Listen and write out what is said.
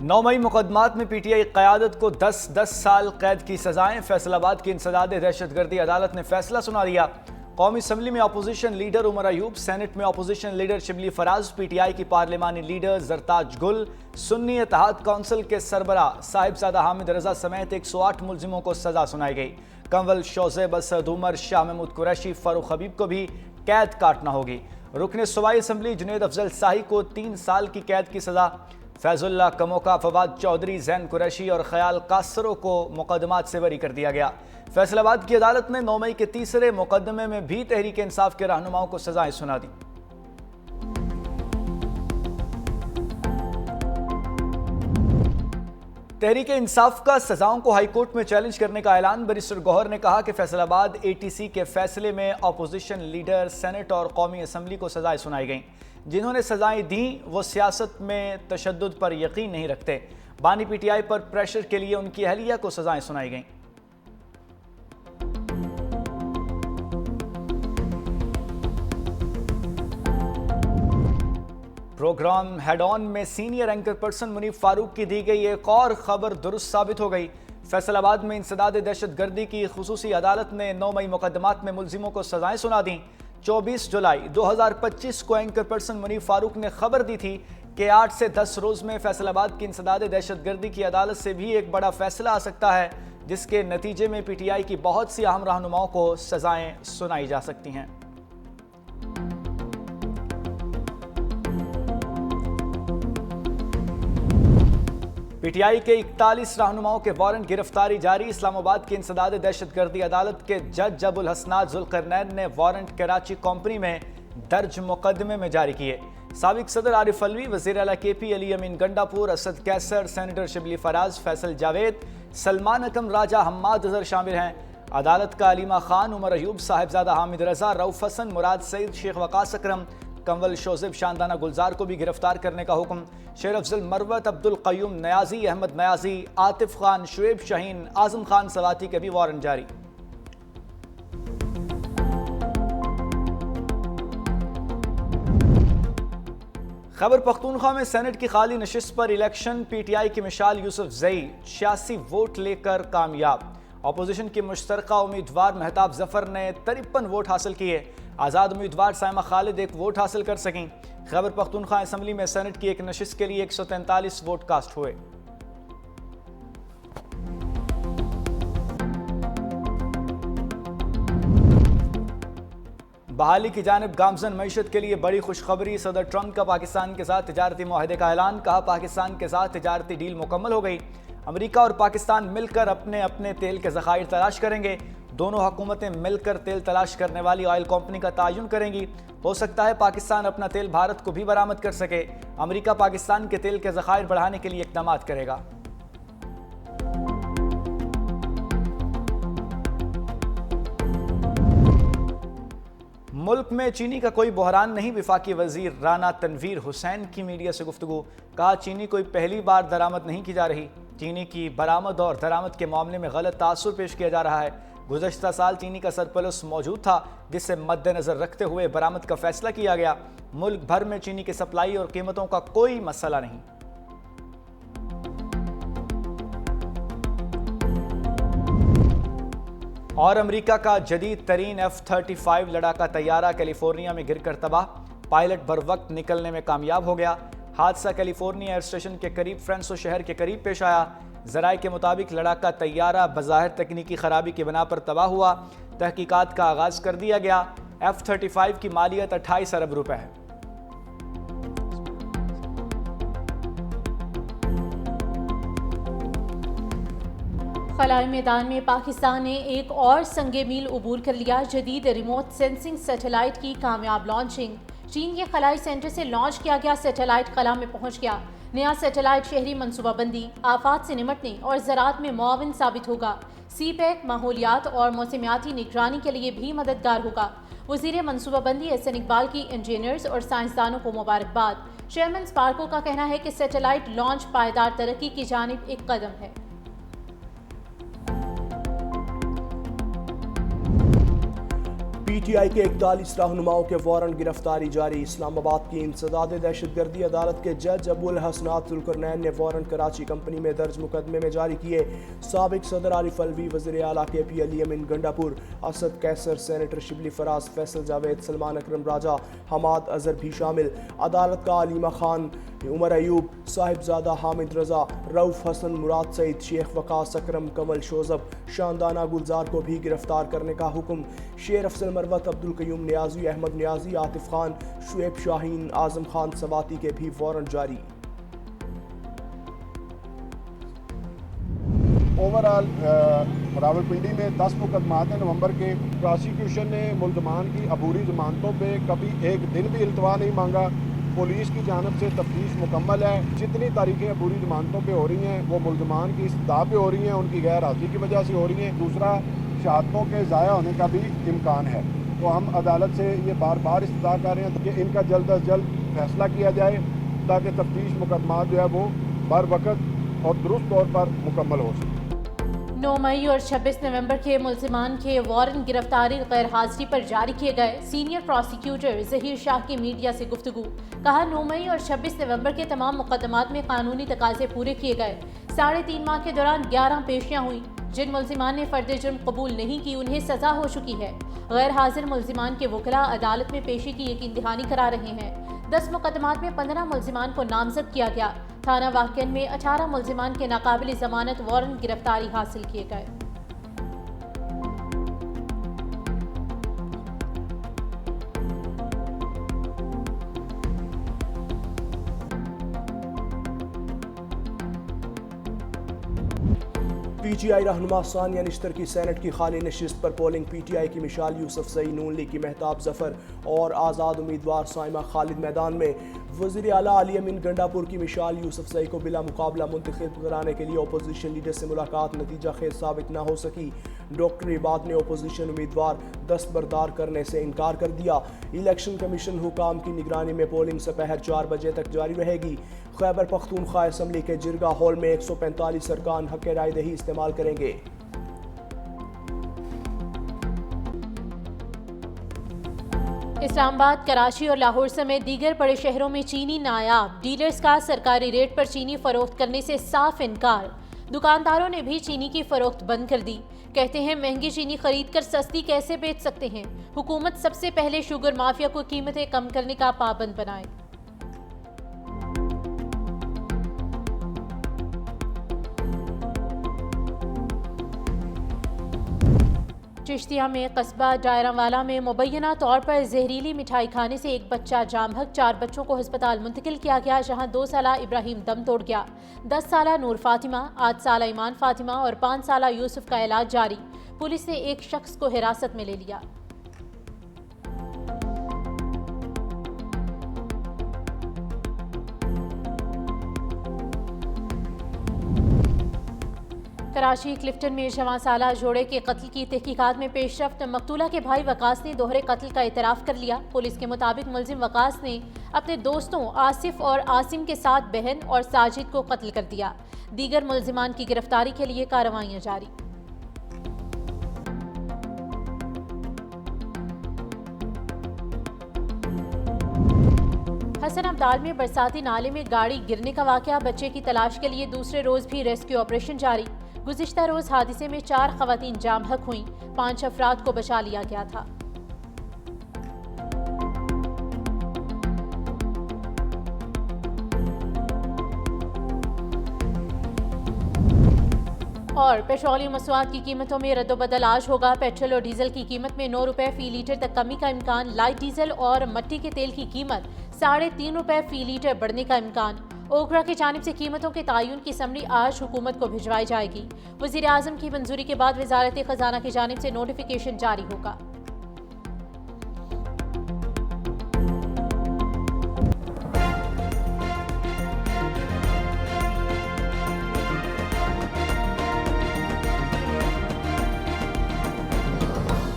9 मई मुकदमात में पीटीआई क़यादत को 10-10 साल कैद की सजाएं। फैसलाबाद की इंसदाद दहशतगर्दी अदालत ने फैसला सुना दिया। कौमी असम्बली में opposition leader Umar Ayub, senate में opposition leader Shibli Faraz, PTI की पार्लिमानी लीडर जरताज गुल, सुन्नी इत्तेहाद काउंसिल के सरबरा साहिबजादा हामिद रजा समेत 108 मुलजिमों को सजा सुनाई गई। कंवल, शोजेब, असद उमर, शाह महमूद कुरैशी, फारूक हबीब को भी कैद काटना होगी। रुकने सूबाई असम्बली जुनैद अफजल शाही को 3 साल की कैद की सजा। फैजुल्ला कमोका, फवाद चौधरी, जैन कुरैशी और ख्याल कासरों को मुकदमात से बरी कर दिया गया। फैसलाबाद की अदालत ने 9 मई के तीसरे मुकदमे में भी तहरीक इंसाफ के रहनुमाओं को सजाएं सुना दी। तहरीक इंसाफ का सजाओं को हाईकोर्ट में चैलेंज करने का ऐलान। बैरिस्टर गौहर ने कहा कि फैसलाबाद एटीसी के फैसले में अपोजिशन लीडर, सेनेट और कौमी असम्बली को सजाएं सुनाई गईं। जिन्होंने सजाएं दी वो सियासत में तशद्दुद पर यकीन नहीं रखते। बानी पीटीआई पर प्रेशर के लिए उनकी अहलिया को सजाएं सुनाई गईं। प्रोग्राम हेड ऑन में senior anchor person Munif Farooq की दी गई एक और खबर दुरुस्त साबित हो गई। फैसलाबाद में इंसदाद दहशतगर्दी की खुसूसी अदालत ने 9 मई मुकदमात में मुलजिमों को सजाएं सुना दी। 24 जुलाई 2025 को एंकर पर्सन मुनीफ फारूक ने खबर दी थी कि 8 से 10 रोज में फैसलाबाद की इंसदाद दहशतगर्दी की अदालत से भी एक बड़ा फैसला आ सकता है, जिसके नतीजे में पीटीआई की बहुत सी अहम रहनुमाओं को सजाएं सुनाई जा सकती हैं। पीटीआई के 41 रहनुमाओं के वारंट गिरफ्तारी जारी। इस्लामाबाद की इंसदाद दहशतगर्दी अदालत के जज अबुल हसनात जुल्करनैन ने वारंट कराची कंपनी में दर्ज मुकदमे में जारी किए। साबिक सदर आरिफ अलवी, वज़ीर आला केपी, अली अमीन गंडापुर, असद कैसर, सेनेटर शिबली फराज, फैसल जावेद, सलमान अकम, राजा हम्माद अजहर शामिल हैं। अदालत का अलीमा खान, उमर अयूब, साहिबजादा हामिद रजा, रऊफ हसन, मुराद सईद, शेख वकास अकरम, कंवल, शोजेब, शानदाना गुलजार को भी गिरफ्तार करने का हुक्म। शेर अफजल, मरवत, अब्दुल कयूम नयाजी, अहमद नयाजी, आतिफ खान, शुएब शाहीन, आजम खान सवाती के भी वारंट जारी। खैबर पख्तूनख्वा में सेनेट की खाली नशिस्त पर इलेक्शन। पीटीआई की मिशाल यूसुफ जई 86 वोट लेकर कामयाब। अपोजिशन के मुश्तरका उम्मीदवार महताब जफर ने 53 वोट हासिल किए। आज़ाद उम्मीदवार साइमा खालिद 1 वोट हासिल कर सकें। खैबर पख्तूनख्वा असम्बली में सेनेट की एक नशिस्त के लिए 143 वोट कास्ट हुए। बहाली की जानिब गामजन मईशत के लिए बड़ी खुशखबरी। सदर ट्रंप का पाकिस्तान के साथ तिजारती मुआहदे का ऐलान। कहा, पाकिस्तान के साथ तिजारती डील मुकम्मल हो गई। अमेरिका और पाकिस्तान मिलकर अपने अपने तेल के ज़खायर तलाश करेंगे। दोनों हुकूमतें मिलकर तेल तलाश करने वाली ऑयल कंपनी का तायुन करेंगी। हो सकता है पाकिस्तान अपना तेल भारत को भी बरामद कर सके। अमेरिका पाकिस्तान के तेल के ज़खायर बढ़ाने के लिए इक़दाम करेगा। मुल्क में चीनी का कोई बहरान नहीं। वफाकी वजीर राना तनवीर हुसैन की मीडिया से गुफ्तगू। कहा, चीनी कोई पहली बार दरामद नहीं की जा रही। चीनी की बरामद और दरामद के मामले में गलत तासुर पेश किया जा रहा है। गुज़श्ता साल चीनी का सरप्लस मौजूद था, जिसे मद्देनज़र रखते हुए बरामद का फैसला किया गया। मुल्क भर में चीनी की सप्लाई और कीमतों का कोई मसला नहीं। और अमेरिका का जदीद तरीन F-35 लड़ाका तैयारा कैलिफोर्निया में गिरकर तबाह। पायलट बर वक्त निकलने में कामयाब हो गया। हादसा कैलिफोर्निया एयर स्टेशन के करीब फ्रेंसो शहर के करीब पेश आया। ज़राए के मुताबिक लड़ाका तैयारा बज़ाहिर तकनीकी खराबी की बिना पर तबाह हुआ। तहकीकात का आगाज़ कर दिया गया। F-35 की मालियत 28 अरब रुपए है। खलाई मैदान में पाकिस्तान ने एक और संगे मील अबूर कर लिया। जदीद रिमोट सेंसिंग सैटेलाइट की कामयाब लॉन्चिंग। चीन के खलाई सेंटर से लॉन्च किया गया सैटेलाइट खला में पहुंच गया। नया सैटेलाइट शहरी मनसूबाबंदी, आफात से निमटने और ज़राअत में मुआविन साबित होगा। सीपैक माहौलियात और मौसमियाती निगरानी के लिए भी मददगार होगा। वज़ीर मनसूबाबंदी एहसन इकबाल की इंजीनियर्स और साइंसदानों को मुबारकबाद। चेयरमैन स्पार्को का कहना है कि सैटेलाइट लॉन्च पायदार तरक्की की जानिब एक कदम है। PTI के 41 रहनुमाओं के वारंट गिरफ्तारी जारी। इस्लामाबाद की इंसदाद दहशतगर्दी अदालत के जज अबुल हसनात जुल्करनैन ने वारंट कराची कंपनी में दर्ज मुकदमे में जारी किए। साबिक सदर आरिफ अलवी, वज़ीर आला KP अली अमीन गंडापुर, असद कैसर, सेनेटर शिबली फराज, फैसल जावेद, सलमान अकरम राजा, हमाद अजहर भी शामिल। अदालत का अलीमा खान, उमर अयूब, साहिबजादा हामिद रजा, रऊफ हसन, मुराद सईद, शेख वकास, अकरम कमल शोजब, शानदाना गुलजार को भी गिरफ्तार करने का हुक्म। शेर अफजल मरवत, अब्दुल कयूम न्याजी, अहमद न्याजी, आतिफ खान, शुएब शाहीन, आजम खान सवाती के भी वारंट जारी। ओवरऑल रावलपिंडी में 10 मुकदमात हैं नवंबर के। प्रोसिक्यूशन ने मुल्ज़मान की अबूरी ज़मानतों पे कभी एक दिन भी इल्तवा नहीं मांगा। पुलिस की जानब से तफ्तीश मुकम्मल है। जितनी तारीखें अबूरी ज़मानतों पे हो रही हैं वो मुल्ज़मान की इस्तदा पे हो रही हैं, उनकी गैर हाजिरी की वजह से हो रही हैं। दूसरा, शहादतों के ज़ाया होने का भी इम्कान है। तो हम अदालत से ये बार बार इस्तदा कर रहे हैं कि इनका जल्द अज जल्द फैसला किया जाए ताकि तफ्तीश मुकदमात जो है वो बर वक्त और दुरुस्त तौर पर मुकम्मल हो सके। 9 मई और 26 नवंबर के मुल्ज़िमान के वारंट गिरफ्तारी गैर हाजिरी पर जारी किए गए। सीनियर प्रोसिक्यूटर ज़हीर शाह की मीडिया से गुफ्तगू। कहा, 9 मई और 26 नवंबर के तमाम मुकदमात में कानूनी तकाजे पूरे किए गए। 3.5 माह के दौरान 11 पेशियां हुई। जिन मुल्ज़िमान ने फ़र्द जुर्म कबूल नहीं की उन्हें सज़ा हो चुकी है। गैर हाजिर मुल्ज़िमान के वकला अदालत में पेशी की यकीन दहानी करा रहे हैं। 10 मुकदमात में 15 मुल्ज़िमान को नामजद किया गया। थाना वाक़िअन में 18 मुल्ज़िमान के नाकाबिल ज़मानत वारंट गिरफ्तारी हासिल किए गए। PTI रहनुमा सानिया निश्तर की सेनेट की खाली नशिस्त पर पोलिंग। PTI की मिशाल यूसुफजई, नून लीग की महताब जफर और आज़ाद उम्मीदवार साइमा खालिद मैदान में। वज़ीर आला अली अमीन गंडापुर की मिशाल यूसुफजई को बिला मुकाबला मुंतखब कराने के लिए अपोजिशन लीडर से मुलाकात नतीजा खेज साबित न हो सकी। डॉक्टर इबाद ने अपोजिशन उम्मीदवार दस्तबरदार करने से इनकार कर दिया। इलेक्शन कमीशन हुकाम की निगरानी में पोलिंग दोपहर 4 बजे तक जारी रहेगी। खैबर पख्तूनख्वा असम्बली के जिरगा हॉल में 145 अरकान हक राय दही इस्तेमाल करेंगे। इस्लामाबाद, कराची और लाहौर समेत दीगर बड़े शहरों में चीनी नायाब डीलर्स का सरकारी रेट पर चीनी फरोख्त करने से साफ इनकार। दुकानदारों ने भी चीनी की फरोख्त बंद कर दी। कहते हैं महंगी चीनी खरीद कर सस्ती कैसे बेच सकते हैं। हुकूमत सबसे पहले शुगर माफिया को कीमतें कम करने का पाबंद बनाए। चिश्तिया में कस्बा डायरावाला में मुबैना तौर पर जहरीली मिठाई खाने से एक बच्चा जाम हक, 4 बच्चों को अस्पताल मुंतकिल किया गया, जहां 2 साला इब्राहिम दम तोड़ गया। 10 साला नूर फातिमा, 8 साला ईमान फातिमा और 5 साला यूसुफ का इलाज जारी। पुलिस ने एक शख्स को हिरासत में ले लिया। कराची क्लिफ्टन में 6 साला जोड़े के कत्ल की तहकीकात में पेशरफ्त। मकतूला के भाई वकास ने दोहरे कत्ल का इतराफ़ कर लिया। पुलिस के मुताबिक मुलजिम वकास ने अपने दोस्तों आसिफ और आसिम के साथ बहन और साजिद को कत्ल कर दिया। दीगर मुल्जिमान की गिरफ्तारी के लिए कार्रवाइयां जारी। हसन अब्दाल में बरसाती नाले में गाड़ी गिरने का वाकया। बच्चे की तलाश के लिए दूसरे रोज भी रेस्क्यू ऑपरेशन जारी। गुज़िश्ता रोज हादसे में 4 खवातीन जाम हक हुई, 5 अफराद को बचा लिया गया था। और पेट्रोलियम मसवाद की कीमतों में रद्दोबदल आज होगा। पेट्रोल और डीजल की कीमत में 9 रुपए फी लीटर तक कमी का इम्कान। लाइट डीजल और मट्टी के तेल की कीमत 3.5 रुपए फी लीटर बढ़ने का इम्कान। ओकरा की जानिब से कीमतों के तयन की समरी आज हुकूमत को भिजवाई जाएगी। वज़ीर आज़म की मंजूरी के बाद वज़ारत ख़ज़ाना की जानिब से नोटिफिकेशन जारी होगा।